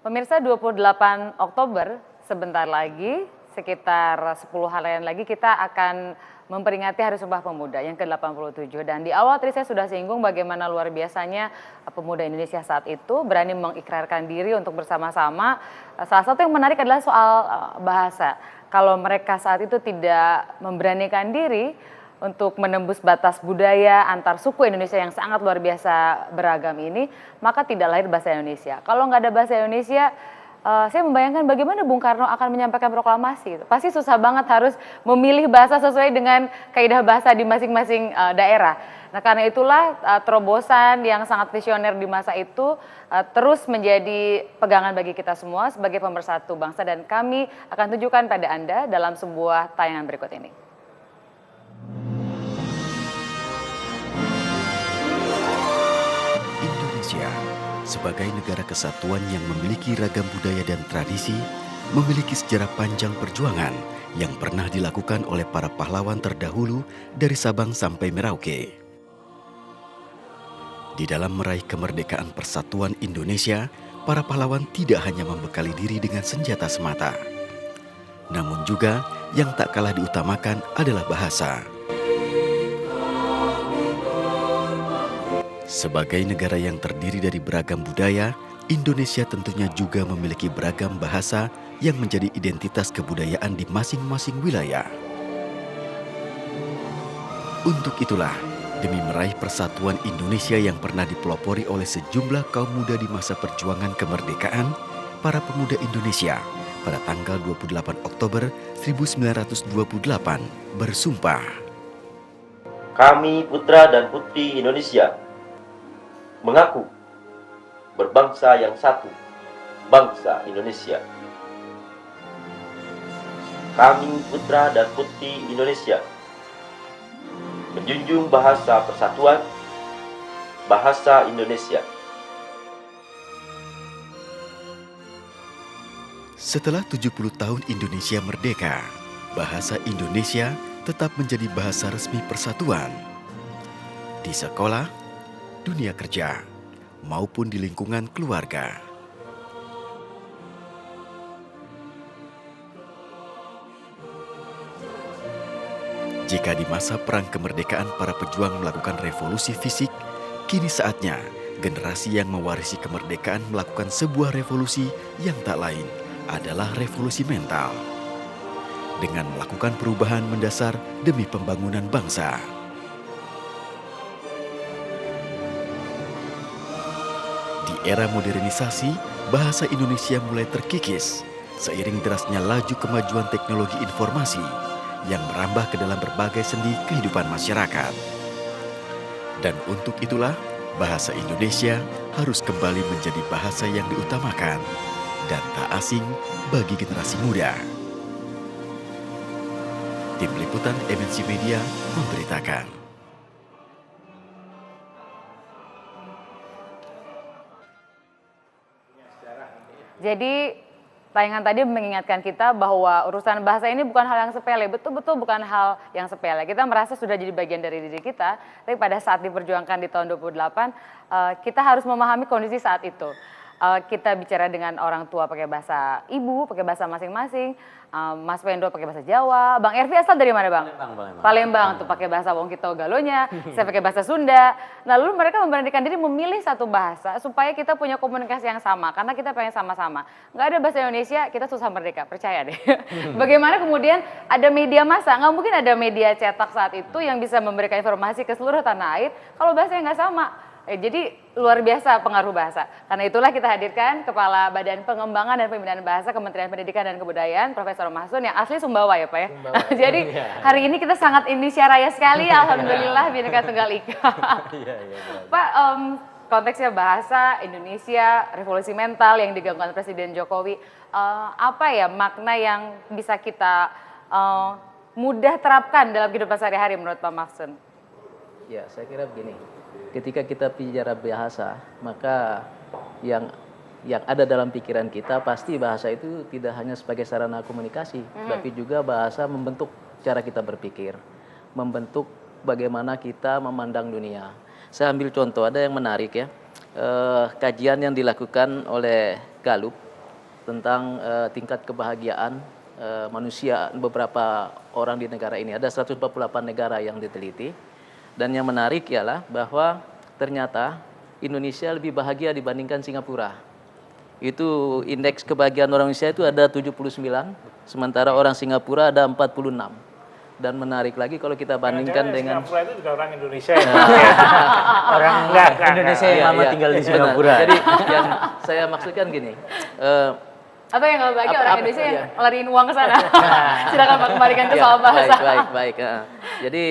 Pemirsa, 28 Oktober sebentar lagi, sekitar 10 harian lagi kita akan memperingati Hari Sumpah Pemuda yang ke-87. Dan di awal tadi saya sudah singgung bagaimana luar biasanya pemuda Indonesia saat itu berani mengikrarkan diri untuk bersama-sama. Salah satu yang menarik adalah soal bahasa. Kalau mereka saat itu tidak memberanikan diri untuk menembus batas budaya antar suku Indonesia yang sangat luar biasa beragam ini, maka tidak lahir bahasa Indonesia. Kalau nggak ada bahasa Indonesia, saya membayangkan bagaimana Bung Karno akan menyampaikan proklamasi. Pasti susah banget harus memilih bahasa sesuai dengan kaidah bahasa di masing-masing daerah. Nah, karena itulah terobosan yang sangat visioner di masa itu terus menjadi pegangan bagi kita semua sebagai pemersatu bangsa, dan kami akan tunjukkan pada Anda dalam sebuah tayangan berikut ini. Indonesia sebagai negara kesatuan yang memiliki ragam budaya dan tradisi, memiliki sejarah panjang perjuangan yang pernah dilakukan oleh para pahlawan terdahulu dari Sabang sampai Merauke. Di dalam meraih kemerdekaan persatuan Indonesia, para pahlawan tidak hanya membekali diri dengan senjata semata, namun juga yang tak kalah diutamakan adalah bahasa. Sebagai negara yang terdiri dari beragam budaya, Indonesia tentunya juga memiliki beragam bahasa yang menjadi identitas kebudayaan di masing-masing wilayah. Untuk itulah, demi meraih persatuan Indonesia yang pernah dipelopori oleh sejumlah kaum muda di masa perjuangan kemerdekaan, para pemuda Indonesia pada tanggal 28 Oktober 1928 bersumpah. Kami putra dan putri Indonesia mengaku berbangsa yang satu, bangsa Indonesia. Kami putra dan putri Indonesia menjunjung bahasa persatuan, bahasa Indonesia. Setelah 70 tahun Indonesia merdeka, bahasa Indonesia tetap menjadi bahasa resmi persatuan. Di sekolah, dunia kerja, maupun di lingkungan keluarga. Jika di masa perang kemerdekaan para pejuang melakukan revolusi fisik, kini saatnya generasi yang mewarisi kemerdekaan melakukan sebuah revolusi yang tak lain adalah revolusi mental. Dengan melakukan perubahan mendasar demi pembangunan bangsa. Di era modernisasi, bahasa Indonesia mulai terkikis seiring derasnya laju kemajuan teknologi informasi yang merambah ke dalam berbagai sendi kehidupan masyarakat. Dan untuk itulah, bahasa Indonesia harus kembali menjadi bahasa yang diutamakan dan tak asing bagi generasi muda. Tim Liputan MNC Media memberitakan. Jadi tayangan tadi mengingatkan kita bahwa urusan bahasa ini bukan hal yang sepele, betul-betul bukan hal yang sepele. Kita merasa sudah jadi bagian dari diri kita, tapi pada saat diperjuangkan di tahun 28, kita harus memahami kondisi saat itu. Kita bicara dengan orang tua pakai bahasa ibu, pakai bahasa masing-masing. Mas Wendo pakai bahasa Jawa, Bang Ervi asal dari mana Bang? Palembang tuh pakai bahasa Wong Kito Galonya, saya pakai bahasa Sunda. Nah, lalu mereka memberanikan diri memilih satu bahasa supaya kita punya komunikasi yang sama, karena kita pengen sama-sama. Nggak ada bahasa Indonesia, kita susah merdeka, percaya deh. Bagaimana kemudian ada media massa, nggak mungkin ada media cetak saat itu yang bisa memberikan informasi ke seluruh tanah air kalau bahasanya nggak sama. Jadi luar biasa pengaruh bahasa. Karena itulah kita hadirkan Kepala Badan Pengembangan dan Pembinaan Bahasa Kementerian Pendidikan dan Kebudayaan, Profesor Mahsun, yang asli Sumbawa ya Pak ya. Jadi hari ini kita sangat Indonesia Raya sekali, alhamdulillah Bhinneka Tunggal Ika. Pak, konteksnya bahasa Indonesia, revolusi mental yang digaungkan Presiden Jokowi, apa ya makna yang bisa kita mudah terapkan dalam kehidupan sehari-hari menurut Pak Mahsun? Ya, saya kira begini. Ketika kita bicara bahasa, maka yang ada dalam pikiran kita pasti bahasa itu tidak hanya sebagai sarana komunikasi, tapi juga bahasa membentuk cara kita berpikir, membentuk bagaimana kita memandang dunia. Saya ambil contoh, ada yang menarik ya, kajian yang dilakukan oleh Gallup tentang tingkat kebahagiaan manusia beberapa orang di negara ini. Ada 148 negara yang diteliti. Dan yang menarik ialah bahwa ternyata Indonesia lebih bahagia dibandingkan Singapura. Itu indeks kebahagiaan orang Indonesia itu ada 79, sementara orang Singapura ada 46. Dan menarik lagi kalau kita bandingkan dengan Singapura itu juga orang Indonesia ya. Orang Enggak. Indonesia yang lama tinggal di benar. Singapura. Jadi yang saya maksudkan gini, Atau yang nggak bahagia orang Indonesia yang iya. lariin uang ke sana. Silakan Pak, kembalikan ke soal bahasa. Baik. Jadi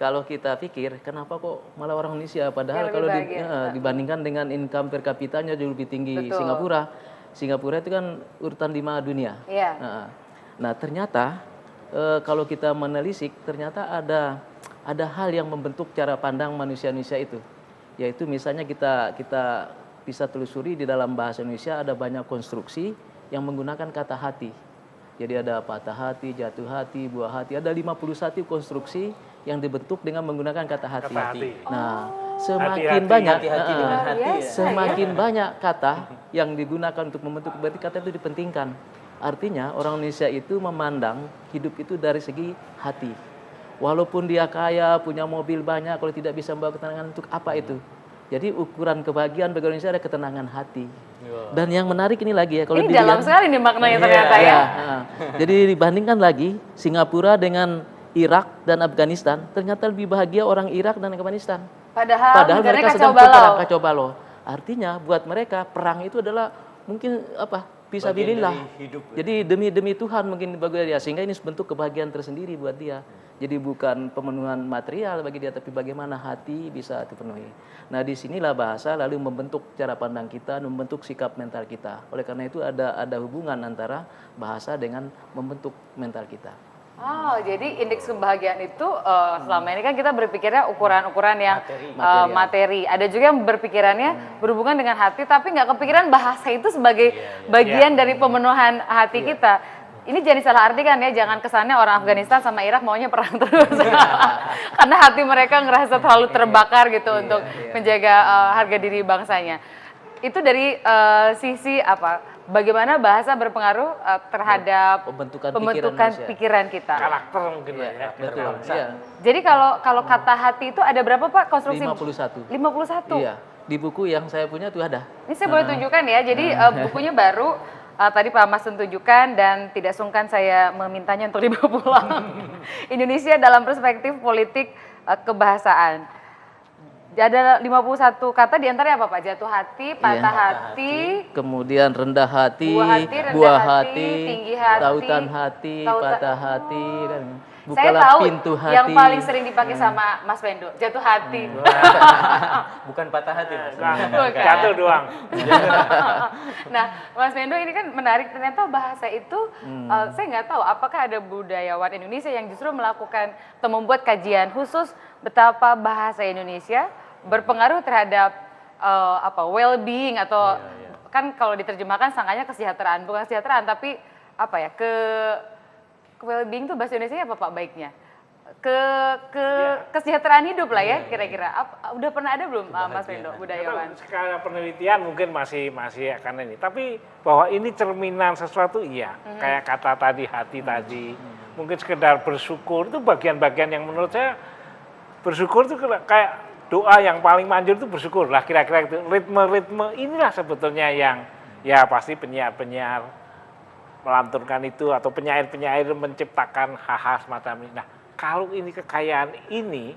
kalau kita pikir, kenapa kok malah orang Indonesia? Padahal Yang kalau lebih bahagia. dibandingkan dengan income per kapitanya jauh lebih tinggi Betul. Singapura. Singapura itu kan urutan 5 dunia. Iya. Nah ternyata kalau kita menelisik, ternyata ada hal yang membentuk cara pandang manusia-manusia itu. Yaitu misalnya kita bisa telusuri di dalam bahasa Indonesia ada banyak konstruksi yang menggunakan kata hati. Jadi ada patah hati, jatuh hati, buah hati. Ada 51 konstruksi yang dibentuk dengan menggunakan kata hati. Kata hati. Nah, semakin Hati-hati, banyak hati-hati dengan hati ya. semakin banyak kata yang digunakan untuk membentuk, berarti kata itu dipentingkan. Artinya orang Indonesia itu memandang hidup itu dari segi hati. Walaupun dia kaya, punya mobil banyak, kalau tidak bisa membawa ketenangan, untuk apa itu? Jadi ukuran kebahagiaan bagi orang Indonesia ada ketenangan hati. Dan yang menarik ini lagi ya, kalau Ini dalam sekali nih maknanya ternyata ya. Jadi dibandingkan lagi Singapura dengan Irak dan Afghanistan, ternyata lebih bahagia orang Irak dan Afghanistan. Padahal mereka kacau sedang balau. berperang kacau balau. Artinya buat mereka perang itu adalah mungkin fisabilillah. Jadi demi Tuhan mungkin bagi dia, sehingga ini bentuk kebahagiaan tersendiri buat dia. Jadi bukan pemenuhan material bagi dia, tapi bagaimana hati bisa dipenuhi. Nah disinilah bahasa lalu membentuk cara pandang kita, membentuk sikap mental kita. Oleh karena itu ada hubungan antara bahasa dengan membentuk mental kita. Oh, jadi indeks kebahagiaan itu selama ini kan kita berpikirnya ukuran-ukuran yang materi. Ada juga yang berpikirannya berhubungan dengan hati, tapi nggak kepikiran bahasa itu sebagai bagian dari pemenuhan hati kita. Ini jangan salah artikan ya, jangan kesannya orang Afghanistan sama Irak maunya perang terus. Karena hati mereka ngerasa terlalu terbakar gitu untuk menjaga harga diri bangsanya. Itu dari sisi apa? Bagaimana bahasa berpengaruh terhadap Pembentukan pikiran kita. Karakter mungkin ya. Betul. Iya. Jadi kalau kata hati itu ada berapa Pak konstruksi? 51. 51. Iya. Di buku yang saya punya itu ada. Ini saya boleh tunjukkan ya. Jadi bukunya baru. Tadi Pak Mas tunjukkan dan tidak sungkan saya memintanya untuk dibawa pulang. Indonesia dalam perspektif politik kebahasaan. Ada 51 kata diantaranya apa Pak? Jatuh hati, patah hati, kemudian rendah hati, rendah buah hati, hati, tinggi hati, tautan hati, patah hati, kan. Saya Bukalah tahu pintu hati. yang paling sering dipakai sama Mas Wendo, jatuh hati. Bukan patah hati, Mas. Jatuh doang. Nah, Mas Wendo ini kan menarik, ternyata bahasa itu saya nggak tahu apakah ada budayawan Indonesia yang justru melakukan atau membuat kajian khusus betapa bahasa Indonesia berpengaruh terhadap well-being atau kan kalau diterjemahkan sangkanya kesejahteraan, bukan kesejahteraan tapi apa ya, ke well-being itu bahasa Indonesia apa Pak baiknya? Kesejahteraan hidup lah ya kira-kira. Udah pernah ada belum Mas Wendo budayawan? Skala penelitian mungkin masih akan ini. Tapi bahwa ini cerminan sesuatu iya. Kayak kata tadi, hati tadi. Mungkin sekedar bersyukur itu bagian-bagian yang menurut saya bersyukur itu kayak doa yang paling manjur itu bersyukur lah kira-kira itu. Ritme-ritme inilah sebetulnya yang ya pasti penyiar-penyiar melanturkan itu atau penyair-penyair menciptakan hal-hal semacam ini. Nah, kalau ini kekayaan ini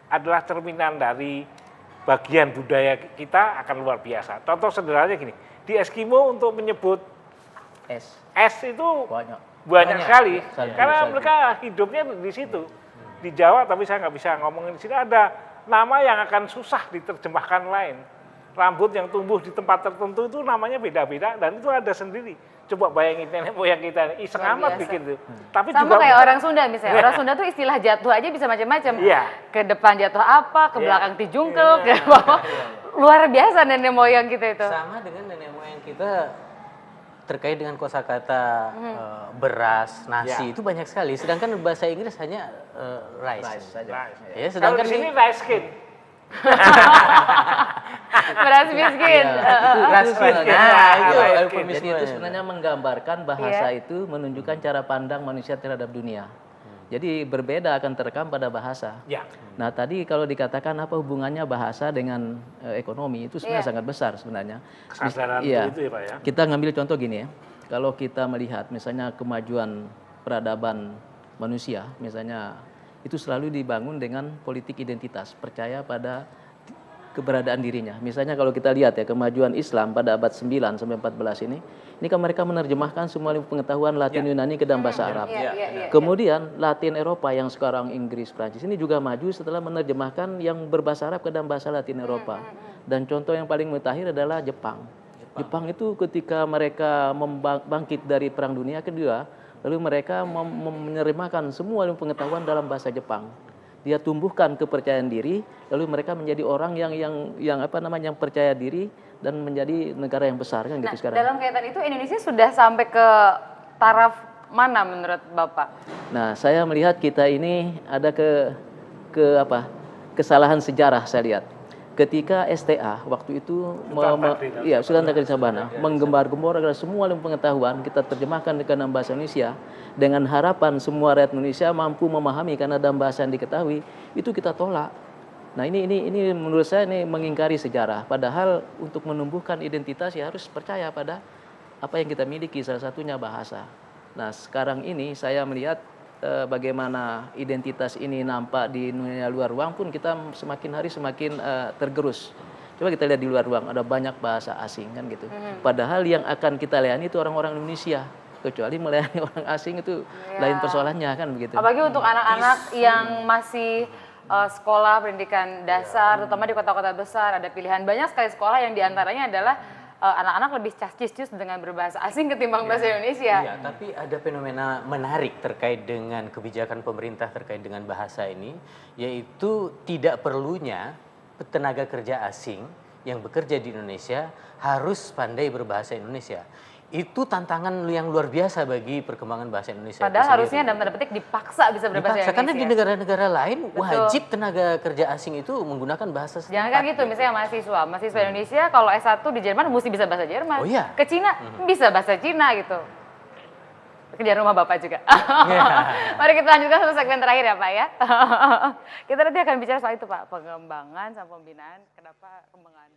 adalah cerminan dari bagian budaya kita akan luar biasa. Contoh sederhananya gini, di Eskimo untuk menyebut es itu banyak sekali, karena mereka hidupnya di situ. Di Jawa, tapi saya nggak bisa ngomongin di sini, ada nama yang akan susah diterjemahkan lain. Rambut yang tumbuh di tempat tertentu itu namanya beda-beda dan itu ada sendiri. Coba bayangin nenek moyang kita, iseng amat bikin itu. Tapi sama juga kayak orang Sunda misalnya. Orang Sunda tuh istilah jatuh aja bisa macam-macam. Iya. Ke depan jatuh apa, ke belakang dijungkel, ke bawah. Luar biasa nenek moyang kita itu. Sama dengan nenek moyang kita terkait dengan kosakata beras, nasi itu banyak sekali. Sedangkan bahasa Inggris hanya rice. Rice. Ya, Kalau sedangkan di sini rice skin. Beras miskin. Ras miskin. Nah, itu eufemisme. Jadi itu sebenarnya menggambarkan bahasa itu menunjukkan cara pandang manusia terhadap dunia. Jadi berbeda akan terekam pada bahasa. Ya. Nah tadi kalau dikatakan apa hubungannya bahasa dengan ekonomi itu sebenarnya sangat besar sebenarnya. Kesadaran Iya. itu ya Pak ya. Kita ngambil contoh gini ya. Kalau kita melihat misalnya kemajuan peradaban manusia, misalnya itu selalu dibangun dengan politik identitas, percaya pada keberadaan dirinya. Misalnya kalau kita lihat ya kemajuan Islam pada abad 9 sampai 14 ini kan mereka menerjemahkan semua pengetahuan Latin Yunani ke dalam bahasa Arab. Kemudian Latin Eropa yang sekarang Inggris, Prancis ini juga maju setelah menerjemahkan yang berbahasa Arab ke dalam bahasa Latin Eropa. Dan contoh yang paling mutakhir adalah Jepang. Jepang itu ketika mereka bangkit dari Perang Dunia Kedua, lalu mereka menerjemahkan semua pengetahuan dalam bahasa Jepang. Dia tumbuhkan kepercayaan diri, lalu mereka menjadi orang yang percaya diri dan menjadi negara yang besar kan gitu sekarang. Dalam kaitan itu Indonesia sudah sampai ke taraf mana menurut Bapak? Nah, saya melihat kita ini ada kesalahan sejarah saya lihat. Ketika STA waktu itu Sultan Takdir Sabana menggembar-gembor agar semua ilmu pengetahuan kita terjemahkan ke dalam bahasa Indonesia dengan harapan semua rakyat Indonesia mampu memahami karena dalam bahasa yang diketahui, itu kita tolak. Nah, ini menurut saya ini mengingkari sejarah. Padahal untuk menumbuhkan identitas ya harus percaya pada apa yang kita miliki, salah satunya bahasa. Nah, sekarang ini saya melihat bagaimana identitas ini nampak di dunia luar ruang pun kita semakin hari semakin tergerus. Coba kita lihat di luar ruang ada banyak bahasa asing kan gitu. Padahal yang akan kita layani itu orang-orang Indonesia. Kecuali melayani orang asing itu lain persoalannya kan begitu. Apalagi untuk anak-anak yang masih sekolah pendidikan dasar, terutama di kota-kota besar ada pilihan banyak sekali sekolah yang diantaranya adalah anak-anak lebih cas-cis dengan berbahasa asing ketimbang bahasa Indonesia. Iya, tapi ada fenomena menarik terkait dengan kebijakan pemerintah terkait dengan bahasa ini, yaitu tidak perlunya tenaga kerja asing yang bekerja di Indonesia harus pandai berbahasa Indonesia. Itu tantangan yang luar biasa bagi perkembangan bahasa Indonesia. Padahal harusnya dalam tanda petik dipaksa bisa berbahasa Indonesia. Karena di negara-negara lain wajib tenaga kerja asing itu menggunakan bahasa setempat. Jangan kan gitu, misalnya mahasiswa Indonesia kalau S1 di Jerman mesti bisa bahasa Jerman. Oh iya. Ke Cina bisa bahasa Cina gitu. Kerjaan rumah Bapak juga. Mari kita lanjutkan satu segmen terakhir ya Pak ya. Kita nanti akan bicara soal itu Pak, pengembangan sama pembinaan, kenapa pengembangan